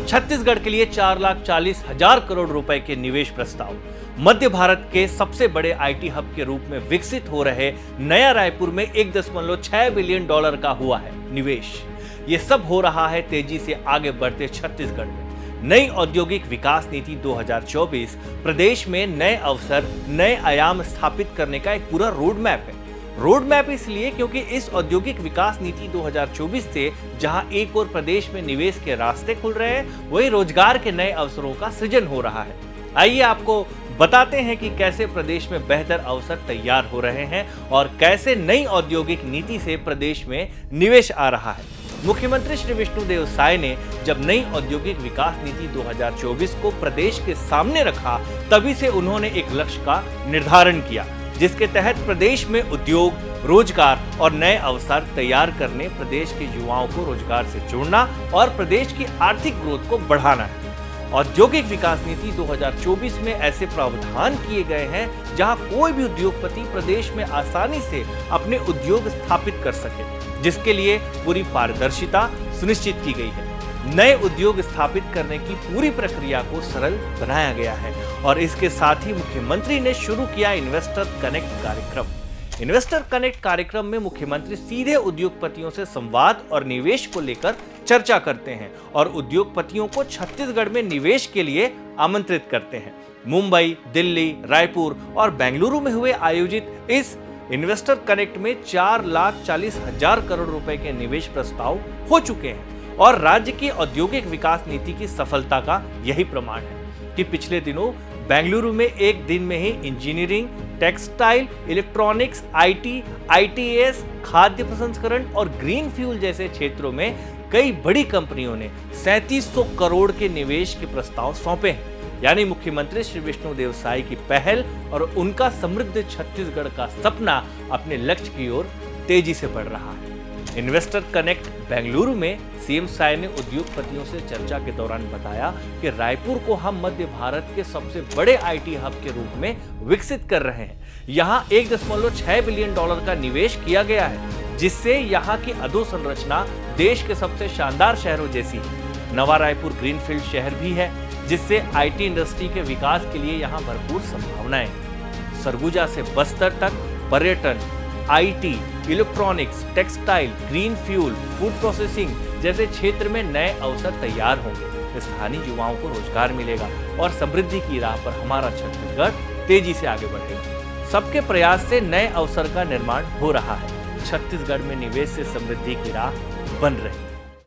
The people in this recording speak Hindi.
छत्तीसगढ़ के लिए 4,40,000 करोड़ रुपए के निवेश प्रस्ताव। मध्य भारत के सबसे बड़े आईटी हब के रूप में विकसित हो रहे नया रायपुर में 1.6 बिलियन डॉलर का हुआ है निवेश। ये सब हो रहा है तेजी से आगे बढ़ते छत्तीसगढ़ में। नई औद्योगिक विकास नीति 2024 प्रदेश में नए अवसर, नए आयाम स्थापित करने का एक पूरा रोड मैप है। रोड मैप इसलिए क्योंकि इस औद्योगिक विकास नीति 2024 से जहां एक और प्रदेश में निवेश के रास्ते खुल रहे हैं, वहीं रोजगार के नए अवसरों का सृजन हो रहा है। आइए आपको बताते हैं कि कैसे प्रदेश में बेहतर अवसर तैयार हो रहे हैं और कैसे नई औद्योगिक नीति से प्रदेश में निवेश आ रहा है। मुख्यमंत्री श्री विष्णुदेव साय ने जब नई औद्योगिक विकास नीति 2024 को प्रदेश के सामने रखा, तभी से उन्होंने एक लक्ष्य का निर्धारण किया, जिसके तहत प्रदेश में उद्योग, रोजगार और नए अवसर तैयार करने, प्रदेश के युवाओं को रोजगार से जोड़ना और प्रदेश की आर्थिक ग्रोथ को बढ़ाना है। औद्योगिक विकास नीति 2024 में ऐसे प्रावधान किए गए हैं जहां कोई भी उद्योगपति प्रदेश में आसानी से अपने उद्योग स्थापित कर सके, जिसके लिए पूरी पारदर्शिता सुनिश्चित की गई है। नए उद्योग स्थापित करने की पूरी प्रक्रिया को सरल बनाया गया है और इसके साथ ही मुख्यमंत्री ने शुरू किया इन्वेस्टर कनेक्ट कार्यक्रम। इन्वेस्टर कनेक्ट कार्यक्रम में मुख्यमंत्री सीधे उद्योगपतियों से संवाद और निवेश को लेकर चर्चा करते हैं और उद्योगपतियों को छत्तीसगढ़ में निवेश के लिए आमंत्रित करते हैं। मुंबई, दिल्ली, रायपुर और बेंगलुरु में हुए आयोजित इस इन्वेस्टर कनेक्ट में 4,40,000 करोड़ रुपए के निवेश प्रस्ताव हो चुके हैं और राज्य की औद्योगिक विकास नीति की सफलता का यही प्रमाण है कि पिछले दिनों बेंगलुरु में एक दिन में ही engineering, textile, electronics, IT, ITS, खाद्य प्रसंस्करण और ग्रीन फ्यूल जैसे क्षेत्रों में कई बड़ी कंपनियों ने 3700 करोड़ के निवेश के प्रस्ताव सौंपे हैं। यानी मुख्यमंत्री श्री विष्णुदेव साय की पहल और उनका समृद्ध छत्तीसगढ़ का सपना अपने लक्ष्य की ओर तेजी से बढ़ रहा है। इन्वेस्टर कनेक्ट बेंगलुरु में सीएम साय ने उद्योगपतियों से चर्चा के दौरान बताया कि रायपुर को हम मध्य भारत के सबसे बड़े आईटी हब के रूप में विकसित कर रहे हैं। यहाँ 1.6 बिलियन डॉलर का निवेश किया गया है, जिससे यहाँ की अधोसंरचना देश के सबसे शानदार शहरों जैसी है। नवा रायपुर ग्रीनफील्ड शहर भी है, जिससे आईटी इंडस्ट्री के विकास के लिए यहाँ भरपूर संभावनाएं। सरगुजा से बस्तर तक पर्यटन, IT, electronics, textile, green fuel, food processing जैसे क्षेत्र में नए अवसर तैयार होंगे। स्थानीय युवाओं को रोजगार मिलेगा और समृद्धि की राह पर हमारा छत्तीसगढ़ तेजी से आगे बढ़ेगा। सबके प्रयास से नए अवसर का निर्माण हो रहा है। छत्तीसगढ़ में निवेश से समृद्धि की राह बन रही है।